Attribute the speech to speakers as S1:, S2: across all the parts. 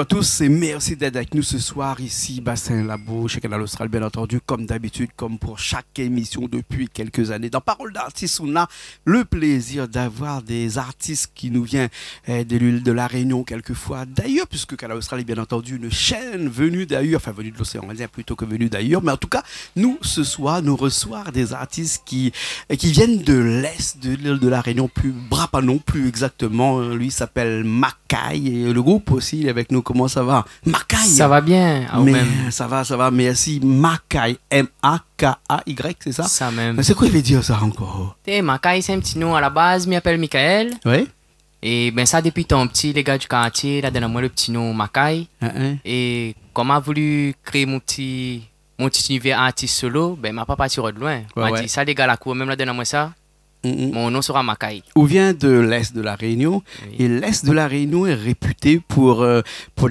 S1: tous et merci d'être avec nous ce soir ici, Bassin Labo, chez Canal Austral, bien entendu, comme d'habitude, comme pour chaque émission depuis quelques années. Dans Parole d'artistes, on a le plaisir d'avoir des artistes qui nous viennent de l'île de la Réunion quelquefois. D'ailleurs, puisque Canal Austral est bien entendu une chaîne venue d'ailleurs, enfin venue de l'océan Indien plutôt que venue d'ailleurs, mais en tout cas, nous, ce soir, nous recevons des artistes qui viennent de l'Est de l'île de la Réunion, plus Brapanon, plus exactement. Lui s'appelle Makai et le groupe aussi, il est avec nous. Comment ça va? Makai.
S2: Ça va bien.
S1: Mais ça va, merci. Makai, M-A-K-A-Y, c'est ça?
S2: Ça même.
S1: Mais c'est quoi il veut dire ça encore?
S2: Makai, c'est un petit nom à la base. Je m'appelle Michael.
S1: Oui.
S2: Et ben ça, depuis ton petit, les gars du quartier, là, donne-moi le petit nom Makai. Et comme a voulu créer mon petit univers artiste solo, ben m'a pas parti de loin. M'a dit ça, les gars, la cour, même là, donne-moi ça. Mon nom sera Makai.
S1: On vient de l'Est de la Réunion. Oui. Et l'Est de la Réunion est réputé pour de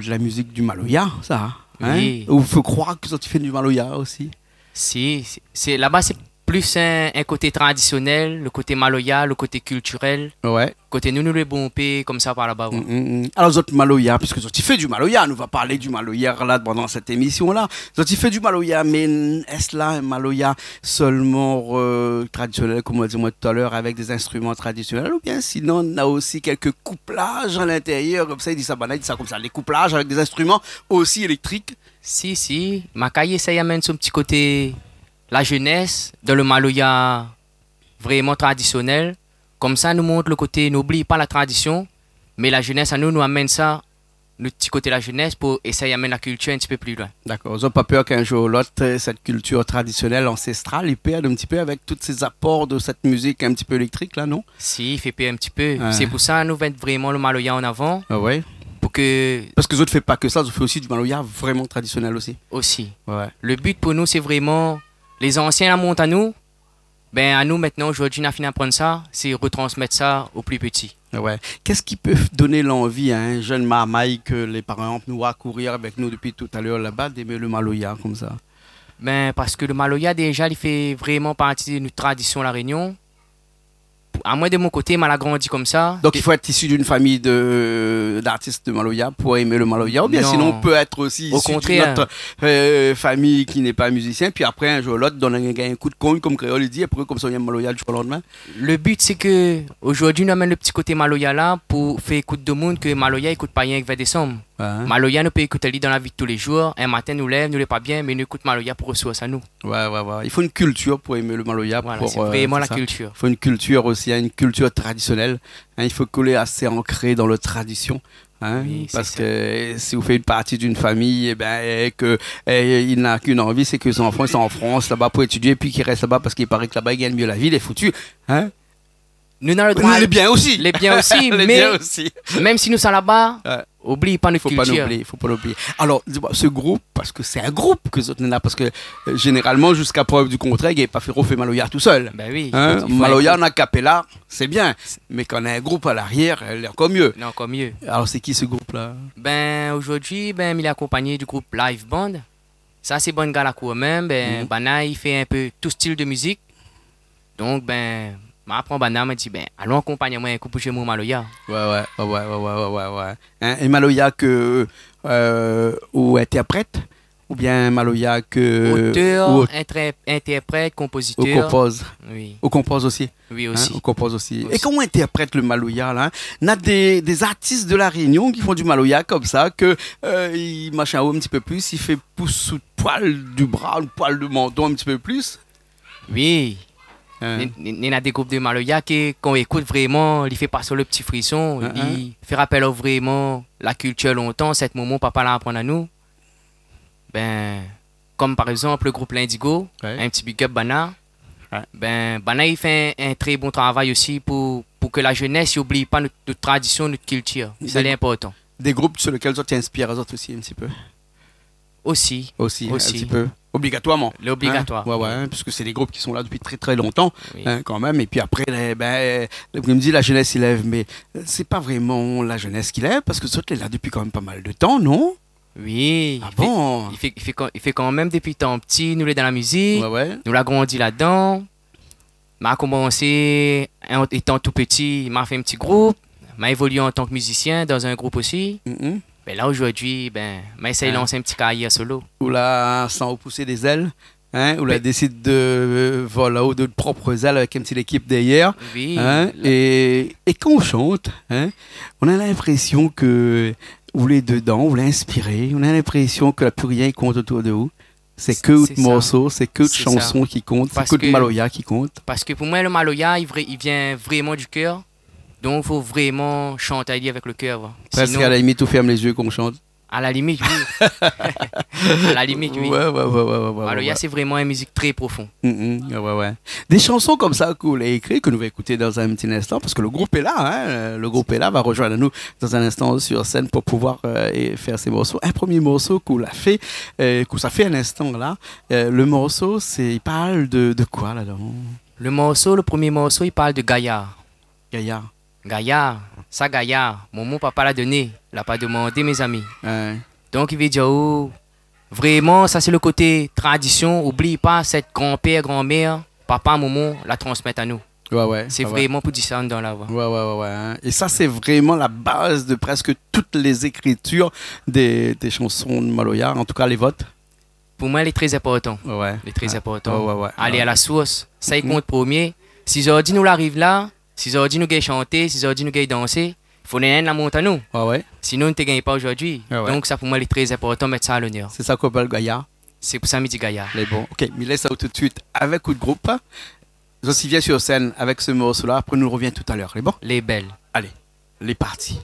S1: la musique du Maloya, ça. Hein? Oui. Ou il faut croire que ça tu fais du Maloya aussi.
S2: Si, là-bas, c'est plus un côté traditionnel, le côté Maloya, le côté culturel.
S1: Ouais.
S2: Côté nous les bons pays, comme ça par là-bas. Ouais.
S1: Alors, vous Maloya, puisque tu fais du Maloya, nous va parler du Maloya là pendant cette émission-là. Tu fais du Maloya, mais est-ce là un Maloya seulement traditionnel, comme on a dit moi tout à l'heure, avec des instruments traditionnels, ou bien sinon on a aussi quelques couplages à l'intérieur, comme ça, il dit ça comme ça, les couplages avec des instruments aussi électriques.
S2: Si, Makai, ça y amène son petit côté, la jeunesse, dans le Maloya vraiment traditionnel. Comme ça, nous montre le côté, n'oublie pas la tradition, mais la jeunesse à nous amène ça, le petit côté de la jeunesse, pour essayer d'amener la culture un petit peu plus loin. D'accord.
S1: Vous n'avez pas peur qu'un jour ou l'autre, cette culture traditionnelle ancestrale, il perde un petit peu avec tous ces apports de cette musique un petit peu électrique, là, non?
S2: Si, il fait peur un petit peu. C'est pour ça que nous mettons vraiment le Maloya en avant.
S1: Ah ouais?
S2: Pour que...
S1: Parce que vous ne faites pas que ça, vous faites aussi du Maloya vraiment traditionnel aussi.
S2: Aussi.
S1: Ouais.
S2: Le but pour nous, c'est vraiment, les anciens la montent à nous. Ben à nous maintenant, aujourd'hui, on a fini d'apprendre ça, c'est retransmettre ça aux plus petits.
S1: Ouais. Qu'est-ce qui peut donner l'envie à un jeune marmaille que les parents nous voient courir avec nous depuis tout à l'heure là-bas d'aimer le Maloya comme ça?
S2: Ben parce que le Maloya déjà, il fait vraiment partie de notre tradition la Réunion. À moi de mon côté, m'a grandi comme ça.
S1: Donc il faut être issu d'une famille d'artistes de Maloya pour aimer le Maloya, ou bien non. Sinon on peut être aussi issu d'une autre famille qui n'est pas musicien, puis après un jour ou l'autre donne un coup de cogne comme Créole il dit, après comme ça on aime Maloya du jour au lendemain.
S2: Le but c'est que aujourd'hui nous amène le petit côté Maloya là pour faire écouter de monde que Maloya écoute pas rien que 20 décembre. Maloya nous peut écouter dans la vie de tous les jours. Un matin nous lève, nous n'est pas bien, mais nous écoute Maloya pour recevoir ça nous.
S1: Ouais. Il faut une culture pour aimer le Maloya.
S2: Voilà, c'est vraiment la culture.
S1: Il faut une culture aussi, une culture traditionnelle. Il faut coller assez ancré dans la tradition. Oui, parce que si vous faites une partie d'une famille, et il n'a qu'une envie, c'est que ses enfants sont en France là-bas pour étudier, puis qu'ils restent là-bas parce qu'il paraît que là-bas ils gagnent mieux la vie, il est foutu.
S2: Nous avons le droit.
S1: Les biens aussi.
S2: Les biens aussi, même si nous sommes là-bas, oublie pas notre culture.
S1: Il faut pas l'oublier. Alors, dis-moi, ce groupe, parce que c'est un groupe que vous êtes là, parce que généralement, jusqu'à preuve du contraire, il n'y a pas fait Maloya tout seul.
S2: Ben oui.
S1: Maloya en a capella, c'est bien, mais quand on a un groupe à l'arrière, il est encore mieux.
S2: Non, encore mieux.
S1: Alors, c'est qui ce groupe-là? Ben,
S2: aujourd'hui, il est accompagné du groupe Live Band. Ça, c'est bon gars là quand même. Bana, il fait un peu tout style de musique. Donc, m'apprend Bana m'a dit allons accompagner moi un coup pour chez moi Maloya.
S1: Ouais. Et Maloya ou interprète ou bien Maloya que
S2: auteur, interprète, compositeur.
S1: Ou compose.
S2: Oui.
S1: Ou compose aussi.
S2: Oui aussi.
S1: Ou compose aussi. Et comment interprète le Maloya là? On a des artistes de la Réunion qui font du Maloya comme ça que il machin un petit peu plus, il fait pouce sous le poil du bras, le poil de menton un petit peu plus.
S2: Oui. Il y a des groupes de Maloya qui, quand on écoute vraiment, il fait passer le petit frisson, il fait rappel à vraiment la culture longtemps, cet moment papa l'a apprendre à nous. Comme par exemple le groupe L'Indigo, un petit big up Bana. Bana il fait un très bon travail aussi pour que la jeunesse n'oublie pas notre tradition, notre culture. C'est important.
S1: Des groupes sur lesquels tu inspires les autres aussi un petit peu.
S2: Aussi.
S1: Un petit peu. Obligatoirement.
S2: L'obligatoire.
S1: Puisque c'est des groupes qui sont là depuis très très longtemps, quand même. Et puis après, comme me dit, la jeunesse il lève, mais c'est pas vraiment la jeunesse qui lève, parce que ça, est là depuis quand même pas mal de temps, non?
S2: Oui.
S1: Ah bon?
S2: Il fait quand même depuis tant petit, nous l'est dans la musique, nous l'a grandi là-dedans. M'a commencé, étant tout petit, il m'a fait un petit groupe, m'a évolué en tant que musicien dans un groupe aussi. Ben là, aujourd'hui, mais essaye de lancer un petit carrière solo.
S1: Ou là, sans pousser des ailes, hein, ou là,
S2: Mais-
S1: décide de voler ou de propres ailes avec une petite équipe derrière.
S2: Oui.
S1: Hein, et quand on chante, hein, on a l'impression que vous l'êtes dedans, vous l'inspirez, on a l'impression que plus rien compte autour de vous. C'est que
S2: C'est
S1: de
S2: ça.
S1: morceaux, c'est que de
S2: C'est
S1: chansons qui comptent, c'est
S2: Parce
S1: que de
S2: que-
S1: Maloya qui compte.
S2: Parce que pour moi, le Maloya, il vient vraiment du cœur. Donc, il faut vraiment chanter avec le cœur. Va.
S1: Presque
S2: Sinon,
S1: à la limite, on ferme les yeux qu'on chante.
S2: à la limite, oui. À la limite, oui.
S1: Ouais.
S2: Maloya, c'est vraiment une musique très profonde.
S1: Ouais. Des chansons comme ça qu'on a écrites, que nous allons écouter dans un petit instant, parce que le groupe est là, hein, le groupe est là, va rejoindre nous dans un instant sur scène pour pouvoir faire ces morceaux. Un premier morceau qu'on a fait, qu'on a fait un instant là, le morceau, il parle de quoi là-dedans?
S2: Le premier morceau, il parle de Gaillard.
S1: Gaillard.
S2: Gaillard, ça Gaillard, mon papa l'a donné, l'a pas demandé mes amis.
S1: Ouais.
S2: Donc il veut dire, oh, vraiment, ça c'est le côté tradition, oublie pas cette grand-père, grand-mère, papa, maman, la transmettre à nous.
S1: Ouais.
S2: C'est
S1: ouais.
S2: vraiment pour dire ça dans la voix.
S1: Ouais. Hein. Et ça, c'est vraiment la base de presque toutes les écritures des chansons de Maloya, en tout cas les votes.
S2: Pour moi, il est très important.
S1: Ouais.
S2: Il est très important.
S1: Ouais.
S2: Aller à la source, ça il compte premier. Si aujourd'hui nous l'arrive là, si aujourd'hui nous gagnons chanter, si aujourd'hui nous gagnons danser, il faut la monte à nous.
S1: Ouais.
S2: Sinon, nous ne gagnons pas aujourd'hui.
S1: Ouais.
S2: Donc ça pour moi, il est très important de mettre ça à l'honneur.
S1: C'est ça qu'on appelle Gaillard.
S2: C'est pour ça que je dis Gaillard.
S1: Les bons. Ok, mais laisse ça tout de suite avec coup de groupe. Aussi vient sur scène avec ce morceau-là. Après, nous revient tout à l'heure. Les bons.
S2: Les belles.
S1: Allez, les parties.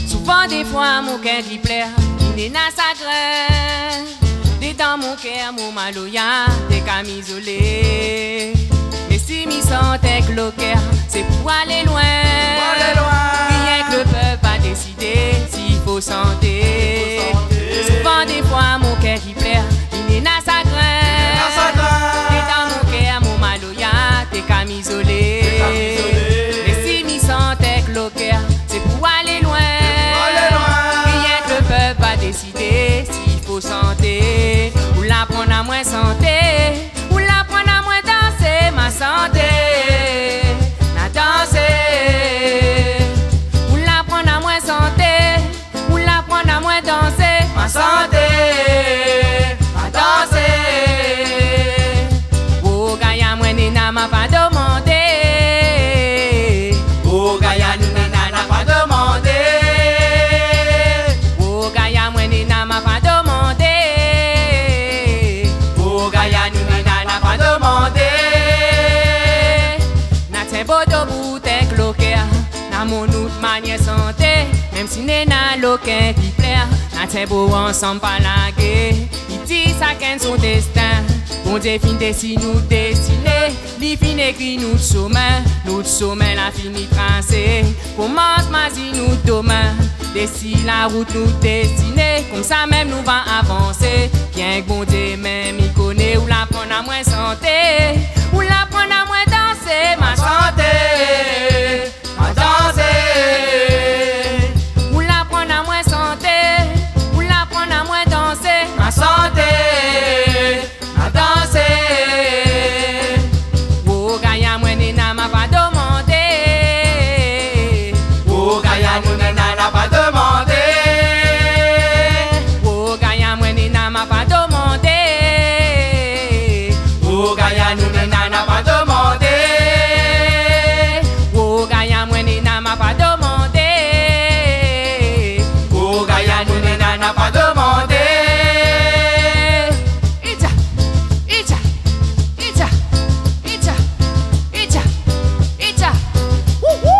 S2: Souvent des fois mon cœur qui plaît, il est dans sa graine. Des dans mon cœur, mon Maloya, des camisolés. Mais si m'y sentais que le cœur, c'est pour aller loin. Rien que le peuple a décidé s'il faut santé. Souvent des fois mon cœur qui plaît, il est dans sa graine. Des dans mon cœur, mon Maloya, des camisolés. Mais si m'y sentais que le cœur, c'est pour aller loin. Rien que le peuple va décider s'il faut santé. Ou la prendre à moins santé. Ou la prendre à moins danser ma santé. La danser. Ou la prendre à moins santé. Ou la prendre à moins danser ma santé. Ma danser. Oh, Gaïa, moi, Nina m'a pas demandé. Oh, Gaïa, Nina n'a pas demandé. Oh, Gaïa, moi, Nina m'a pas demandé. Oh, Gaïa, Nina n'a pas demandé. N'a t'es beau debout, t'es cloquer. N'a mon autre manière santé. Même si Nina l'aucun qui plaît. N'a t'es beau ensemble pas laguer. Il dit ça qu'est son destin. Bon Dieu fin dessine nous dessiner. Li fin écrit nous de sommet la fini tracé. Commence ma nous demain. Dessine la route nous dessiner. Comme ça même nous va avancer. Bien que bon Dieu même il connaît. Ou la prendre à moins santé. Ou la prendre à moins danser ma santé. Ma danser. Ou la prendre à moins santé. Ou la prendre à moins danser ma santé. Ma danser. Oh Gaïa, moi Nina m'a pas demandé. Oh Gaïa, nous Nina n'a pas demandé. Oh Gaïa, moi Nina m'a pas demandé. Oh Gaïa, nous Nina n'a pas demandé. Oh Gaïa, moi Nina m'a pas demandé. Oh Gaïa, nous Nina n'a pas demandé. Ita, ita, ita, ita, ita, ita. Wouhou!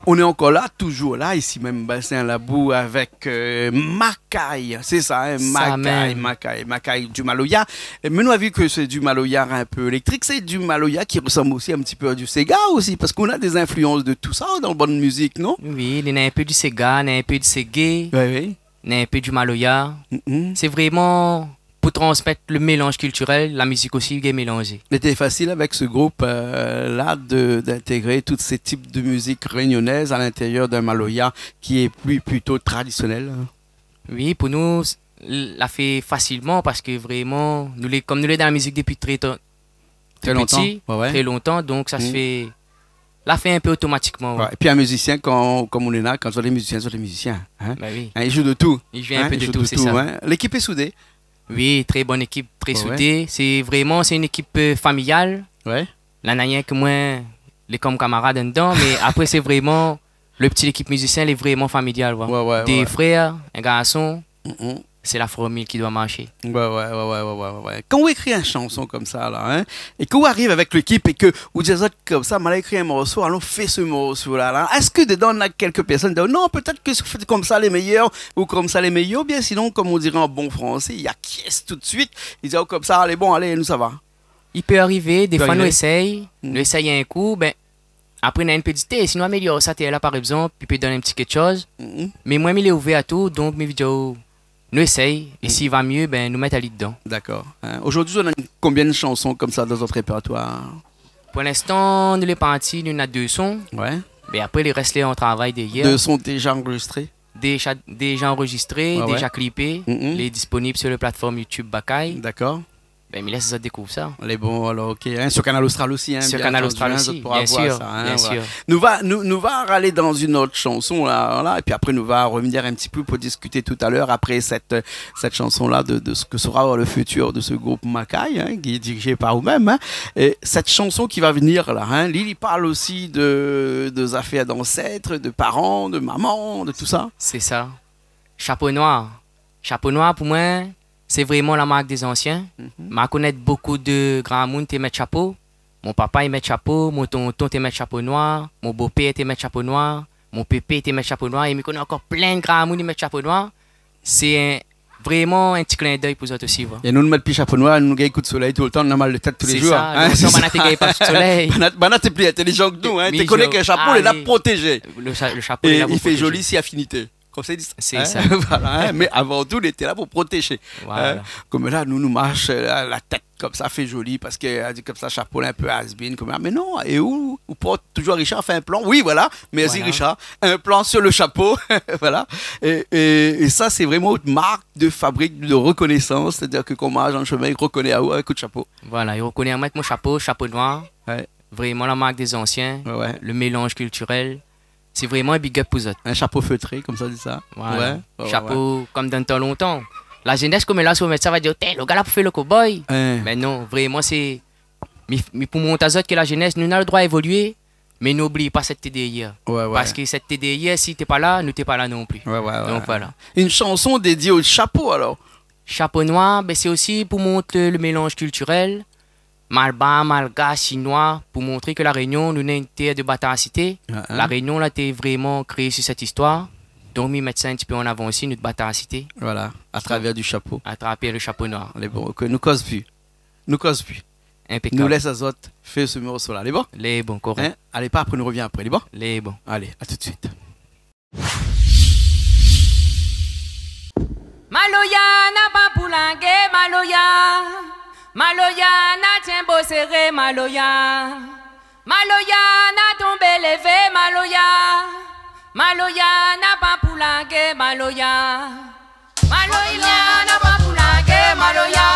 S1: On est encore là, toujours là, ici même Bassin Labou avec Macaille, c'est ça, hein,
S2: Ça même.
S1: Macaille du Maloya. Mais nous avons vu que c'est du Maloya un peu électrique, c'est du Maloya qui ressemble aussi un petit peu à du Sega aussi, parce qu'on a des influences de tout ça dans la bonne musique, non?
S2: Oui, il y a un peu du Sega, il y a un peu du Segé.
S1: Oui.
S2: un peu du Maloya. C'est vraiment pour transmettre le mélange culturel, la musique aussi est mélangée.
S1: C'était facile avec ce groupe-là d'intégrer tous ces types de musique réunionnaises à l'intérieur d'un Maloya qui est plutôt traditionnel.
S2: Oui, pour nous, l'a fait facilement parce que vraiment, comme nous sommes dans la musique depuis très
S1: longtemps.
S2: Petit, très longtemps, donc ça se fait, l'a fait un peu automatiquement.
S1: Ouais. Et puis un musicien, comme on est là, quand on est musicien, on est musicien. Hein?
S2: Ben oui.
S1: Hein, il joue de tout.
S2: Il joue un peu de tout, c'est ça.
S1: Hein? L'équipe est soudée.
S2: Oui, très bonne équipe, très soudée. C'est une équipe familiale.
S1: Ouais.
S2: Là, il n'y a rien que moi, les comme camarades dedans, mais après, c'est vraiment, le petit équipe musicien, elle est vraiment familiale. Des frères, un garçon. C'est la formule qui doit marcher.
S1: Ouais. Quand vous écrivez une chanson comme ça, là, hein, et que vous arrivez avec l'équipe et que vous dites comme ça, mal écrit un morceau, allons faire ce morceau-là. Là. Est-ce que dedans, on a quelques personnes qui disent non, peut-être que vous faites comme ça les meilleurs ou comme ça les meilleurs, bien sinon, comme on dirait en bon français, il y a qui est tout de suite. Ils disent oh, comme ça, allez, bon, allez, nous ça va.
S2: Il peut arriver, des fois, nous essayons un coup, ben, après, on a une petite idée, sinon, améliore ça, t'es là par exemple, puis peut donner un petit quelque chose. Mais moi, il est ouvert à tout, donc mes vidéos. Nous essayons, et s'il va mieux, ben, nous mettons à l'île dedans.
S1: D'accord. Hein? Aujourd'hui, on a combien de chansons comme ça dans notre répertoire?
S2: Pour l'instant, nous les partis, nous avons 2 sons.
S1: Ouais.
S2: Mais après, les restes, on travaille derrière.
S1: 2 sons déjà enregistrés?
S2: Déjà enregistrés, déjà clippés. Les disponibles sur la plateforme YouTube Bakay.
S1: D'accord.
S2: Ben, mais laisse ça découvre ça.
S1: Les bons, alors, ok. Hein, sur Canal Austral aussi. Hein,
S2: sur Canal Austral aussi, bien sûr.
S1: Ça, hein,
S2: bien sûr.
S1: Nous va aller dans une autre chanson, là, et puis après, nous va revenir un petit peu pour discuter tout à l'heure, après cette chanson-là, de ce que sera le futur de ce groupe Makai, hein, qui est dirigé par vous-même. Hein, et cette chanson qui va venir, là, hein, Lily parle aussi de affaires d'ancêtres, de parents, de mamans, de tout ça.
S2: C'est ça. Chapeau noir. Chapeau noir, pour moi, c'est vraiment la marque des anciens. Je connais beaucoup de grands monde qui mettent chapeau. Mon papa, il met chapeau. Mon tonton, il met chapeau noir. Mon beau-père, il met chapeau noir. Mon pépé, il met chapeau noir. Et je connais encore plein de grands monde qui mettent chapeau noir. C'est vraiment un petit clin d'œil pour eux aussi.
S1: Et nous, nous mettons plus chapeau noir, nous avons coup de soleil tout le temps, on a mal de tête tous les jours.
S2: C'est ça, on a pas de soleil.
S1: Banat, tu es plus intelligent que nous. Tu connais qu'un chapeau, il est là protégé.
S2: Le chapeau,
S1: et il fait joli si affinité. Comme ça,
S2: c'est ça.
S1: Voilà, hein, mais avant tout, il était là pour protéger.
S2: Voilà.
S1: Comme là, nous marche la tête comme ça, fait joli, parce qu'elle dit comme ça, chapeau un peu has-been. Mais non, et où porte toujours Richard fait un plan? Oui, voilà, merci voilà. Richard. Un plan sur le chapeau, voilà. Et ça, c'est vraiment une marque de fabrique de reconnaissance, c'est-à-dire que quand on marche dans le chemin, il reconnaît à où un coup de chapeau.
S2: Voilà, il reconnaît avec mon chapeau noir. Ouais. Vraiment la marque des anciens, le mélange culturel. C'est vraiment un big up pour eux.
S1: Un chapeau feutré, comme ça, dit ça.
S2: Voilà. Chapeau comme dans tant longtemps. La jeunesse, comme là, sur le médecin va dire, le gars là pour faire le cowboy. Mais non, vraiment, c'est. Mais pour mon tazot que la jeunesse, nous avons le droit d'évoluer, mais n'oublie pas cette TDI. Parce que cette TDI, si tu n'es pas là, nous t'es pas là non plus. Donc voilà.
S1: Une chanson dédiée au chapeau alors?
S2: Chapeau noir, ben, c'est aussi pour montrer le mélange culturel. Malba, Malga, Chinois, pour montrer que la Réunion, nous avons une terre de bataille. La Réunion, là, t'es vraiment créée sur cette histoire. Donc, nous mettons ça un petit peu en avant aussi, notre bataille.
S1: Voilà, à travers du chapeau.
S2: À travers le chapeau noir.
S1: Les bons, que nous cause plus. Nous cause plus.
S2: Impeccable.
S1: Nous laisse à autres faire ce morceau-là. Les bons?
S2: Les bons, correct.
S1: Hein? Allez, pas après, nous revient après. Les bons?
S2: Les bons.
S1: Allez, à tout de suite.
S3: Maloya n'a pas boulangué, Maloya. Maloya n'a tient beau serré, Maloya. Maloya n'a tombé levé, Maloya. Maloya n'a pas poulangué, Maloya. Maloya n'a pas poulangué, Maloya.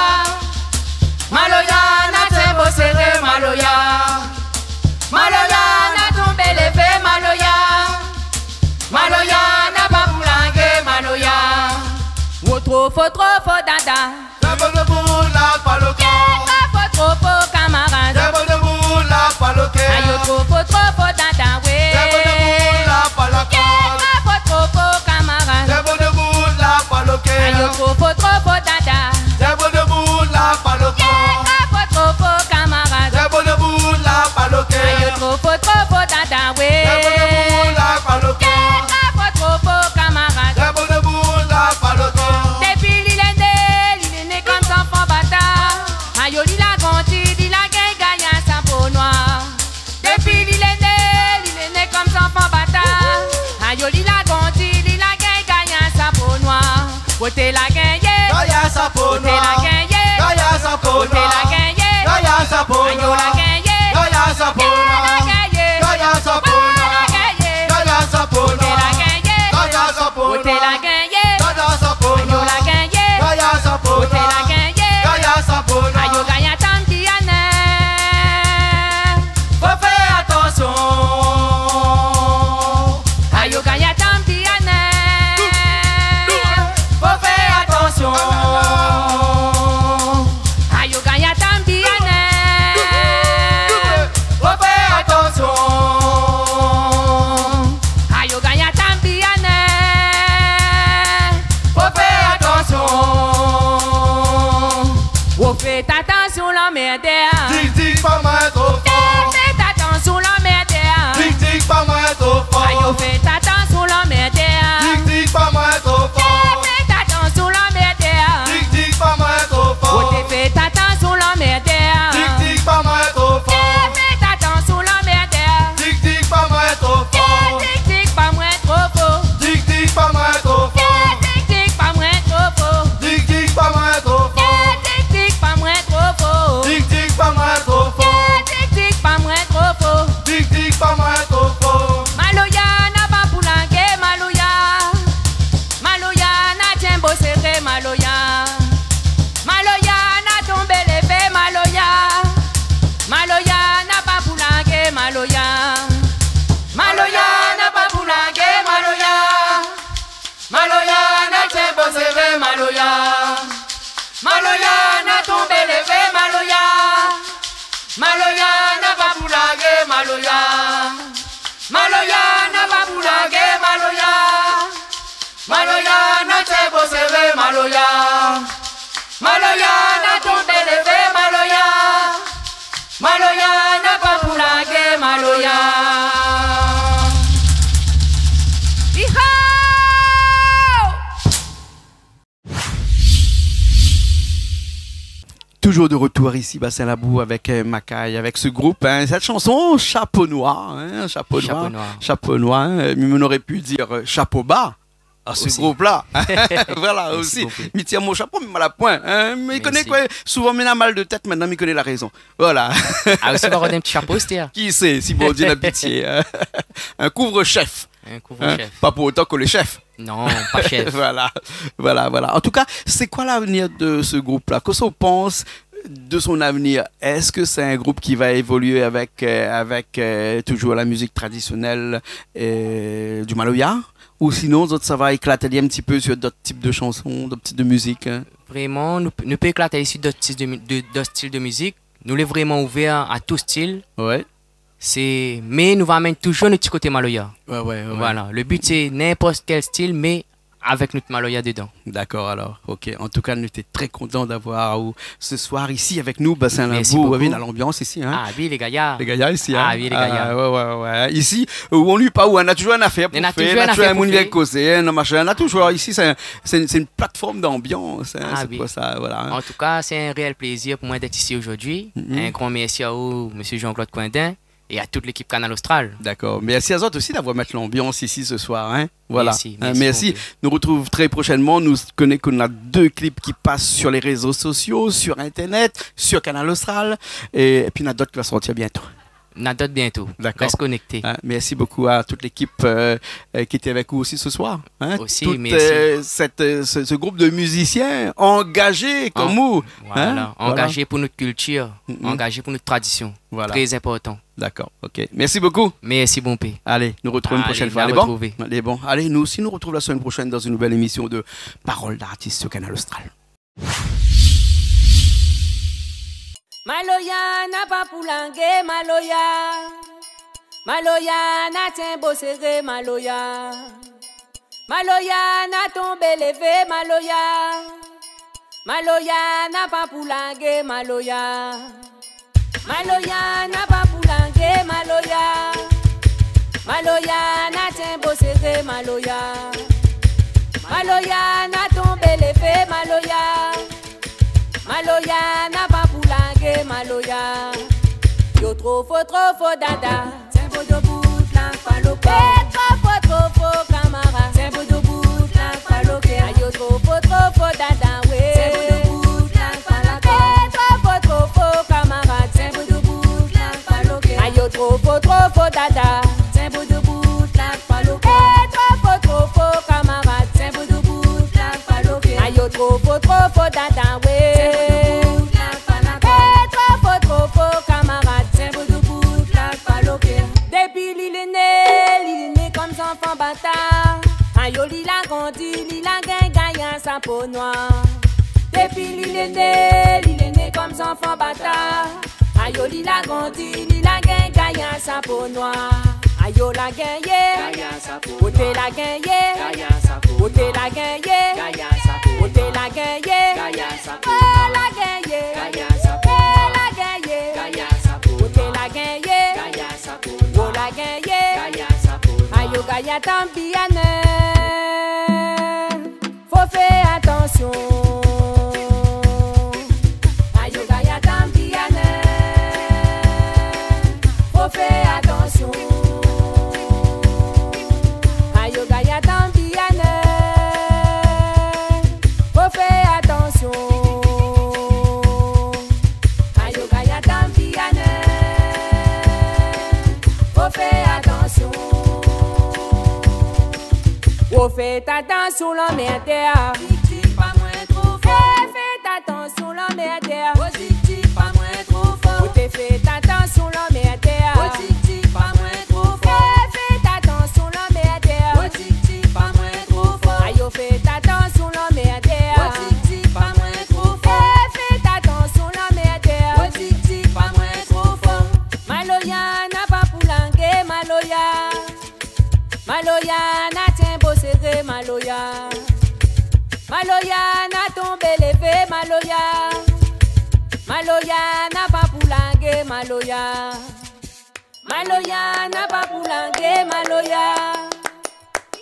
S3: Maloya n'a tient beau serré, Maloya. Maloya n'a tombé levé, Maloya. Maloya n'a pas poulangué, Maloya. Trop faux, dada.
S4: Debo de boula paloco.
S3: Trop, camarade.
S4: Debo de boula paloque.
S3: Ayo trop, dada, ouais.
S4: Debo de boula paloco.
S3: Trop, camarade.
S4: Debo de boula paloque.
S3: Ayo trop, dada.
S4: Debo de boula paloco.
S3: Trop, camarade.
S4: Debo de boula paloque.
S3: Ayo trop, dada, ouais.
S4: Debo de boula paloco.
S3: Trop, camarade.
S4: Debo de boula paloco.
S3: Ayo li la grandi, li la gagne sa peau noire. Depuis il est né comme enfant bâtard. Ayo li la grandi, li la gagne sa peau noire. Ote la gagné.
S4: Gaya sapo
S3: Ote la
S4: noir.
S3: gagné.
S4: Gaya sapo
S3: Ote la
S4: noir.
S3: gagné.
S4: Gaya sapo
S3: Ayo la
S4: noir.
S3: gagné.
S4: Gaya sapo noir. Gaya sapo noir. Gaya sapo
S3: Ote la
S4: noir.
S3: gagné.
S4: Gaya sapo
S3: Ote la
S4: noir.
S3: gagné.
S4: Gaya sapo
S3: Ayo la
S4: noir.
S3: gagné.
S4: Gaya sapo
S3: Ote la
S4: noir.
S3: gagné.
S4: Gaya sapo noir.
S3: Ayo gagné Tantiane.
S4: Faut faire attention.
S3: Ayo gagné Tantiane.
S4: Faut faire attention.
S3: Ayo gagné Tantiane.
S4: Faut faire attention.
S3: Ayo gagné Tantiane.
S4: Faut faire attention.
S3: Vous faites attention l'emmerde.
S4: Tic tic pas moins trop fort.
S3: Faites attention l'emmerde.
S4: Tic tic pas moins trop
S3: Ayo
S4: fort.
S3: faites attention l'emmerde.
S4: Tic tic pas moins trop fort.
S3: Faites attention l'emmerde.
S4: Tic tic pas moins trop fort.
S3: Vous faites attention l'emmerde.
S4: Tic tic pas moins trop fort.
S3: Faites attention l'emmerde.
S4: Tic tic pas moins trop fort.
S3: Tic tic pas moins trop fort.
S4: Tic tic pas moins trop fort.
S3: Tic tic pas moins trop fort.
S4: Tic tic pas moins trop fort.
S3: Tic tic pas moins trop fort.
S4: Tic tic pas moins trop fort.
S3: Tic tic pas moins trop fort.
S4: Tic tic pas moins trop fort.
S3: Maloya n'a pas poulangue, Maloya. Maloya n'a tient beau serré, Maloya. Maloya n'a tombé les faits, Maloya. Maloya n'a pas poulangue, Maloya. Maloya n'a pas poulangue, Maloya. Maloya n'a tient beau serré, Maloya. Maloya n'a tombé les faits, Maloya. Maloya n'a pas poulangue, Maloya. Maloya n'a pas poulangue, Maloya. Maloya n'a tient beau serré, Maloya. Maloya n'a tombé les faits, Maloya. Maloya n'a pas poulangue, Maloya. Iho!
S1: Toujours de retour ici, Bassin Labou, avec Macaille, avec ce groupe. Hein, cette chanson, Chapeau Noir. Hein, chapeau
S2: Chapeau
S1: noir.
S2: noir.
S1: Chapeau noir. Mais on aurait pu dire chapeau bas à ce
S2: Aussi.
S1: groupe-là. Voilà,
S2: Merci
S1: aussi.
S2: beaucoup.
S1: Il tient mon chapeau, mais mal à point. Hein, mais il connaît
S2: Merci.
S1: quoi. Souvent, il a mal de tête, maintenant, il connaît la raison. Voilà.
S2: Ah, aussi, va avoir un petit chapeau, c'était
S1: Qui sait, si bon Dieu la pitié. Hein. Un couvre-chef.
S2: un
S1: Hein,
S2: couvre-chef.
S1: pas pour autant que les chefs.
S2: Non, pas chef.
S1: Voilà, voilà, voilà. En tout cas, c'est quoi l'avenir de ce groupe-là? Qu'est-ce qu'on pense de son avenir? Est-ce que c'est un groupe qui va évoluer avec toujours la musique traditionnelle du Maloya? Ou sinon, ça va éclater un petit peu sur d'autres types de chansons, d'autres types de musique? Hein?
S2: Vraiment, nous pouvons éclater ici d'autres styles de musique. Nous sommes vraiment ouverts à tout style.
S1: Ouais.
S2: Mais nous allons amener toujours notre petit côté Maloya.
S1: Ouais.
S2: Voilà. Le but, c'est n'importe quel style, mais avec notre Maloya dedans.
S1: D'accord, alors, ok. En tout cas, nous étions très contents d'avoir ce soir ici avec nous, Bassin
S2: Merci
S1: Labou.
S2: beaucoup.
S1: Oui, dans l'ambiance ici. Hein?
S2: Ah oui, les gars.
S1: Les gars ici, hein?
S2: Ah oui, les gars.
S1: Ouais. Ici, où on lui pas où on a toujours une affaire pour
S2: On a
S1: faire,
S2: toujours une affaire
S1: un
S2: pour
S1: monde
S2: faire.
S1: vient causer, un machin, on a toujours ici, c'est une plateforme d'ambiance, hein,
S2: Ah
S1: c'est
S2: oui.
S1: quoi ça, voilà. Hein.
S2: En tout cas, c'est un réel plaisir pour moi d'être ici aujourd'hui. Un grand merci à vous, M. Jean-Claude Coindin, et à toute l'équipe Canal Austral.
S1: D'accord. Merci à autres aussi d'avoir mettre l'ambiance ici ce soir, hein. Voilà.
S2: Merci,
S1: Hein,
S2: merci
S1: merci.
S2: beaucoup.
S1: Nous retrouvons très prochainement. Nous connaissons qu'on a 2 clips qui passent sur les réseaux sociaux, sur Internet, sur Canal Austral, et puis il y en a d'autres qui vont sortir bientôt.
S2: On a d'autres bientôt.
S1: D'accord.
S2: Reste connecté.
S1: Hein, merci beaucoup à toute l'équipe qui était avec vous aussi ce soir. Hein,
S2: Aussi,
S1: toute,
S2: merci.
S1: ce groupe de musiciens engagés comme vous.
S2: Voilà.
S1: Hein,
S2: Engagé pour notre culture,
S1: Mhm.
S2: engagé pour notre tradition.
S1: Voilà.
S2: Très important.
S1: D'accord, ok. Merci beaucoup.
S2: Merci, bon P.
S1: Allez, nous retrouvons une
S2: Allez,
S1: prochaine fois.
S2: la
S1: Allez, bon.
S2: retrouver.
S1: Allez, bon. Allez, nous aussi, nous retrouvons la semaine prochaine dans une nouvelle émission de Paroles d'artistes sur Canal Austral.
S3: Maloya n'a pas poulangue, Maloya. Maloya n'a tient beau serré, Maloya. Maloya n'a tombé levé, Maloya. Maloya n'a pas poulangue, Maloya. Maloya n'a pas poulangue, Maloya. Maloya n'a tient beau serré, Maloya. Maloya n'a tombé levé, Maloya. Maloya n'a pas poulangue, Maloya. Yo trop faux dada. Tiens beau debout, la paloqué. Trop faux camarade. Tiens beau debout, la paloqué. Yo trop faux faux dada, ouais. C'est boudou claque par la côte. Trop faux, camarade. C'est boudou claque par le cœur. Aïe, trop faux dada. C'est boudou claque par le cœur. Trop faux, camarade. C'est boudou claque par le cœur. Aïe, trop faux dada, ouais. C'est boudou claque par la côte. Trop faux, camarade. C'est boudou claque par le cœur. Depuis l'île est né comme son enfant bâtard. Ayo lila grandi, lila gagne sa peau noire. Depuis l'île est né comme son enfant bâtard. Ayo lila grandi, lila gagne sa peau noire. Ayo la gagne, côté la gagne, côté la gagne, côté la gagne, la gagne, la gagne, côté la gagne, oh la gagne. Ayo gaya tambiane, faut faire attention. Ayo gaya tambiane, faut faire attention. Ayo gaya tambiane, faut faire attention. Ayo gaya tambiane, faut faire attention. Oh, faites attention, l'homme est terre. Pas moins trop fort. Faites attention, l'homme est terre. Pas moins trop fort. Faites attention, l'homme est terre. Pas moins trop fort. Faites attention, l'homme est terre. Pas moins trop fort. Aïe, faites attention, l'homme est terre. Pas moins trop fort. Faites attention, l'homme est terre. Pas moins trop fort. Maloya n'a pas pour languer, Maloya. Maloya n'a tient beau serré, Maloya. Maloya n'a tombé levé, Maloya. Maloya n'a pas pour languer, Maloya. Maloya n'a pas pour languer, Maloya.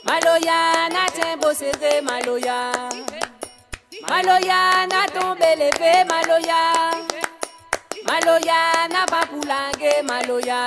S3: Maloya n'a tient beau serré, Maloya. Maloya n'a tombé levé, Maloya. Maloya n'a pas pour languer, Maloya.